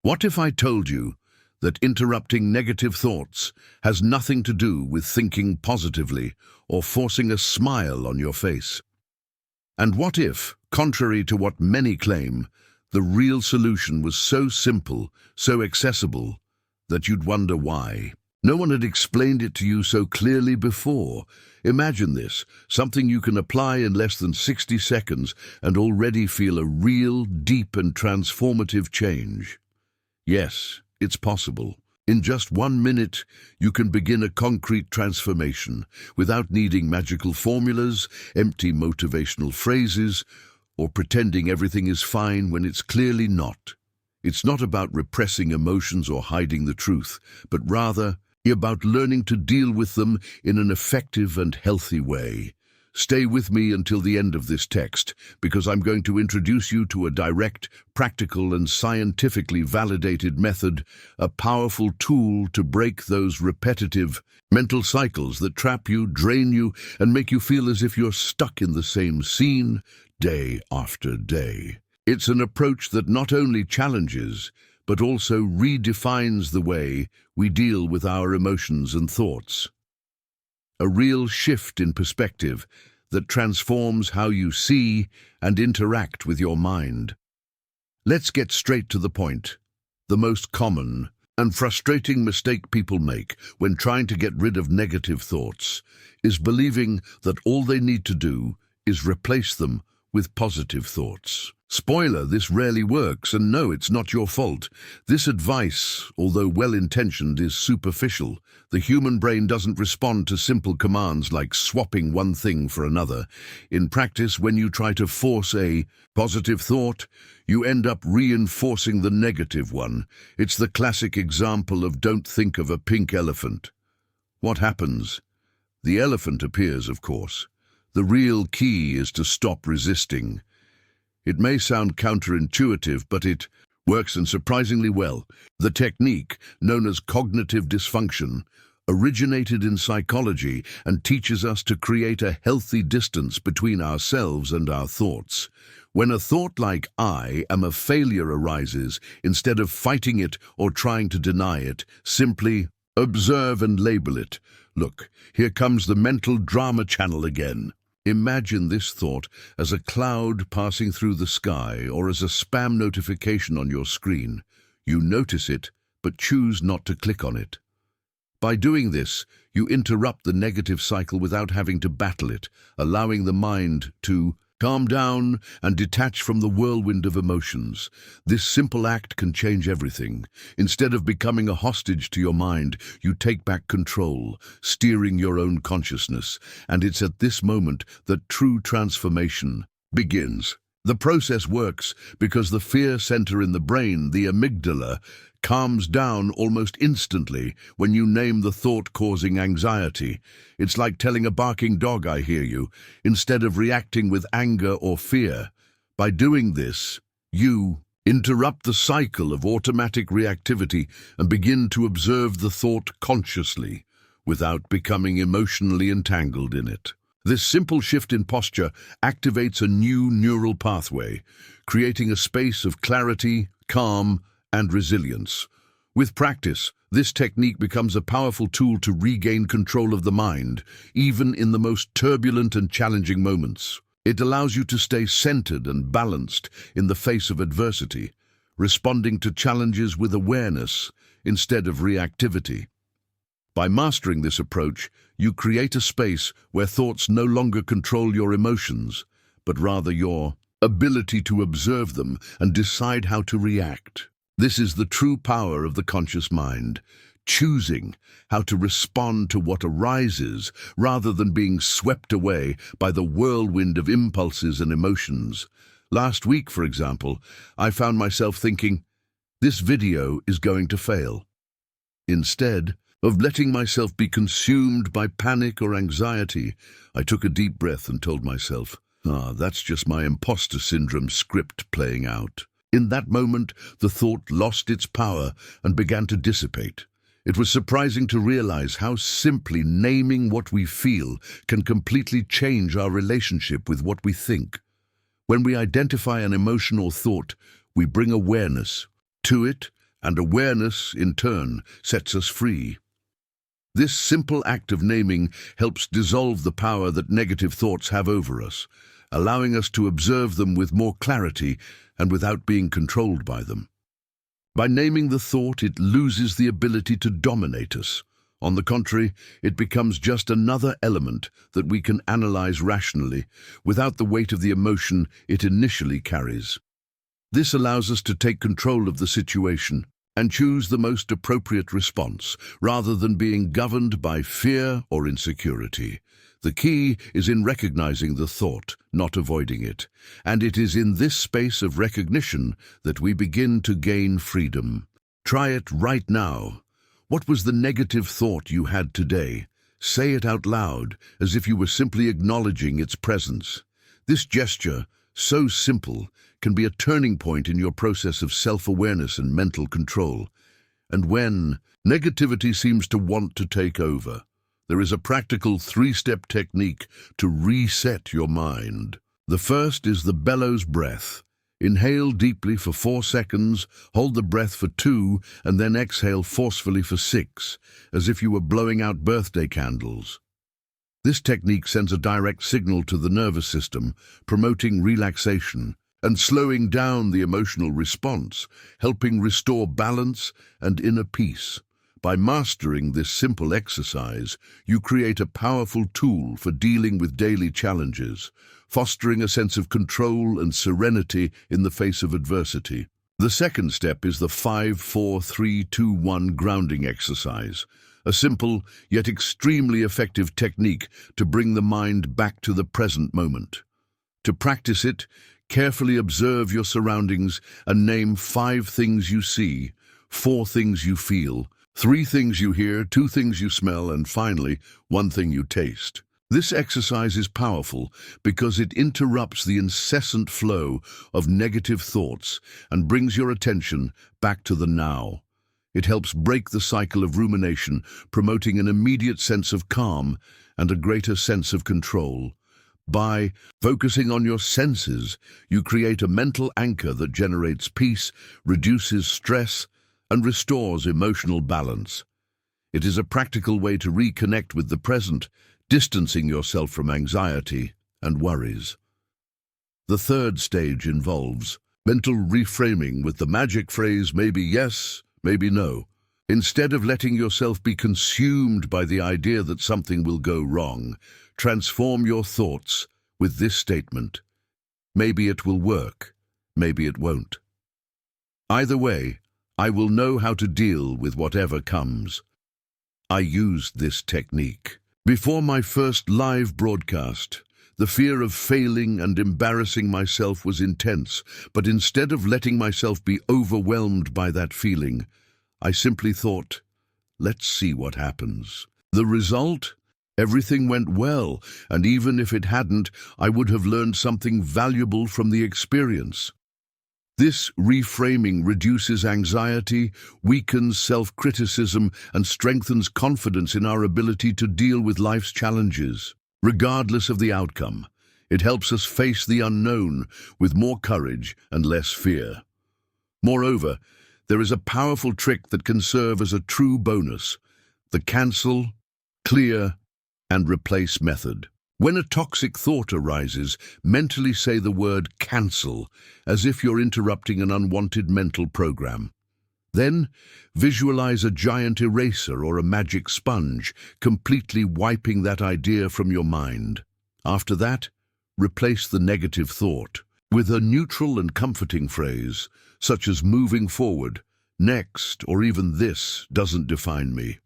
What if I told you that interrupting negative thoughts has nothing to do with thinking positively or forcing a smile on your face? And what if, contrary to what many claim, the real solution was so simple, so accessible, that you'd wonder why? No one had explained it to you so clearly before. Imagine this, something you can apply in less than 60 seconds and already feel a real, deep and transformative change. Yes, it's possible. In just 1 minute, you can begin a concrete transformation without needing magical formulas, empty motivational phrases, or pretending everything is fine when it's clearly not. It's not about repressing emotions or hiding the truth, but rather about learning to deal with them in an effective and healthy way. Stay with me until the end of this text, because I'm going to introduce you to a direct, practical, and scientifically validated method, a powerful tool to break those repetitive mental cycles that trap you, drain you, and make you feel as if you're stuck in the same scene day after day. It's an approach that not only challenges, but also redefines the way we deal with our emotions and thoughts. A real shift in perspective that transforms how you see and interact with your mind. Let's get straight to the point. The most common and frustrating mistake people make when trying to get rid of negative thoughts is believing that all they need to do is replace them with positive thoughts. Spoiler, this rarely works, and no, it's not your fault. This advice, although well-intentioned, is superficial. The human brain doesn't respond to simple commands like swapping one thing for another. In practice, when you try to force a positive thought, you end up reinforcing the negative one. It's the classic example of don't think of a pink elephant. What happens? The elephant appears, of course. The real key is to stop resisting. It may sound counterintuitive, but it works, and surprisingly well. The technique, known as cognitive dysfunction, originated in psychology and teaches us to create a healthy distance between ourselves and our thoughts. When a thought like "I am a failure" arises, instead of fighting it or trying to deny it, simply observe and label it. Look, here comes the mental drama channel again. Imagine this thought as a cloud passing through the sky or as a spam notification on your screen. You notice it, but choose not to click on it. By doing this, you interrupt the negative cycle without having to battle it, allowing the mind to calm down and detach from the whirlwind of emotions. This simple act can change everything. Instead of becoming a hostage to your mind, you take back control, steering your own consciousness. And it's at this moment that true transformation begins. The process works because the fear center in the brain, the amygdala, calms down almost instantly when you name the thought causing anxiety. It's like telling a barking dog, "I hear you," instead of reacting with anger or fear. By doing this, you interrupt the cycle of automatic reactivity and begin to observe the thought consciously, without becoming emotionally entangled in it. This simple shift in posture activates a new neural pathway, creating a space of clarity, calm, and resilience. With practice, this technique becomes a powerful tool to regain control of the mind, even in the most turbulent and challenging moments. It allows you to stay centered and balanced in the face of adversity, responding to challenges with awareness instead of reactivity. By mastering this approach, you create a space where thoughts no longer control your emotions, but rather your ability to observe them and decide how to react. This is the true power of the conscious mind, choosing how to respond to what arises rather than being swept away by the whirlwind of impulses and emotions. Last week, for example, I found myself thinking, "This video is going to fail." Instead of letting myself be consumed by panic or anxiety, I took a deep breath and told myself, that's just my imposter syndrome script playing out." In that moment, the thought lost its power and began to dissipate. It was surprising to realize how simply naming what we feel can completely change our relationship with what we think. When we identify an emotion or thought, we bring awareness to it and awareness, in turn, sets us free. This simple act of naming helps dissolve the power that negative thoughts have over us, allowing us to observe them with more clarity and without being controlled by them. By naming the thought, it loses the ability to dominate us. On the contrary, it becomes just another element that we can analyze rationally, without the weight of the emotion it initially carries. This allows us to take control of the situation and choose the most appropriate response, rather than being governed by fear or insecurity. The key is in recognizing the thought, not avoiding it. And it is in this space of recognition that we begin to gain freedom. Try it right now. What was the negative thought you had today? Say it out loud, as if you were simply acknowledging its presence. This gesture, so simple, can be a turning point in your process of self-awareness and mental control. And when negativity seems to want to take over, there is a practical 3-step technique to reset your mind. The first is the bellows breath. Inhale deeply for 4 seconds, hold the breath for 2, and then exhale forcefully for 6, as if you were blowing out birthday candles. This technique sends a direct signal to the nervous system, promoting relaxation and slowing down the emotional response, helping restore balance and inner peace. By mastering this simple exercise, you create a powerful tool for dealing with daily challenges, fostering a sense of control and serenity in the face of adversity. The second step is the 5-4-3-2-1 grounding exercise, a simple yet extremely effective technique to bring the mind back to the present moment. To practice it, carefully observe your surroundings and name 5 things you see, 4 things you feel, 3 things you hear, 2 things you smell, and finally, 1 thing you taste. This exercise is powerful because it interrupts the incessant flow of negative thoughts and brings your attention back to the now. It helps break the cycle of rumination, promoting an immediate sense of calm and a greater sense of control. By focusing on your senses, you create a mental anchor that generates peace, reduces stress, and restores emotional balance. It is a practical way to reconnect with the present, distancing yourself from anxiety and worries. The third stage involves mental reframing with the magic phrase maybe yes, maybe no. Instead of letting yourself be consumed by the idea that something will go wrong, transform your thoughts with this statement: maybe it will work, maybe it won't. Either way, I will know how to deal with whatever comes. I used this technique before my first live broadcast. The fear of failing and embarrassing myself was intense, but instead of letting myself be overwhelmed by that feeling, I simply thought, let's see what happens. The result? Everything went well, and even if it hadn't, I would have learned something valuable from the experience. This reframing reduces anxiety, weakens self-criticism, and strengthens confidence in our ability to deal with life's challenges. Regardless of the outcome, it helps us face the unknown with more courage and less fear. Moreover, there is a powerful trick that can serve as a true bonus: the cancel, clear, and replace method. When a toxic thought arises, mentally say the word cancel, as if you're interrupting an unwanted mental program. Then, visualize a giant eraser or a magic sponge, completely wiping that idea from your mind. After that, replace the negative thought with a neutral and comforting phrase, such as moving forward, next, or even this doesn't define me.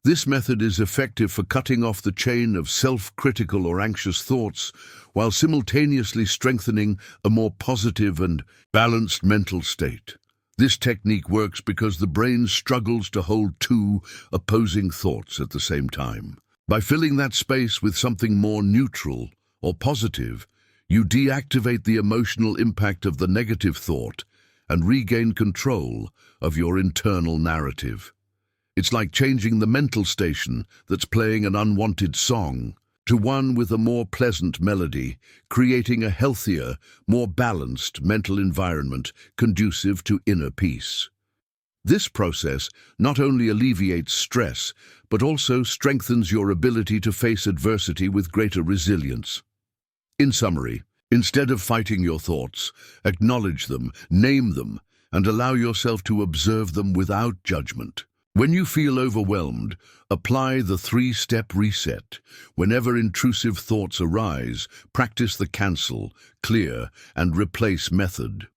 This method is effective for cutting off the chain of self-critical or anxious thoughts, while simultaneously strengthening a more positive and balanced mental state. This technique works because the brain struggles to hold 2 opposing thoughts at the same time. By filling that space with something more neutral or positive, you deactivate the emotional impact of the negative thought and regain control of your internal narrative. It's like changing the mental station that's playing an unwanted song to one with a more pleasant melody, creating a healthier, more balanced mental environment conducive to inner peace. This process not only alleviates stress, but also strengthens your ability to face adversity with greater resilience. In summary, instead of fighting your thoughts, acknowledge them, name them, and allow yourself to observe them without judgment. When you feel overwhelmed, apply the three-step reset. Whenever intrusive thoughts arise, practice the cancel, clear, and replace method.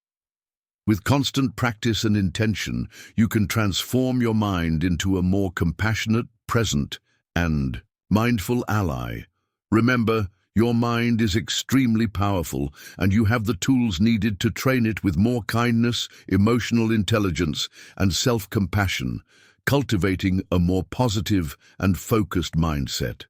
With constant practice and intention, you can transform your mind into a more compassionate, present, and mindful ally. Remember, your mind is extremely powerful, and you have the tools needed to train it with more kindness, emotional intelligence, and self-compassion, cultivating a more positive and focused mindset.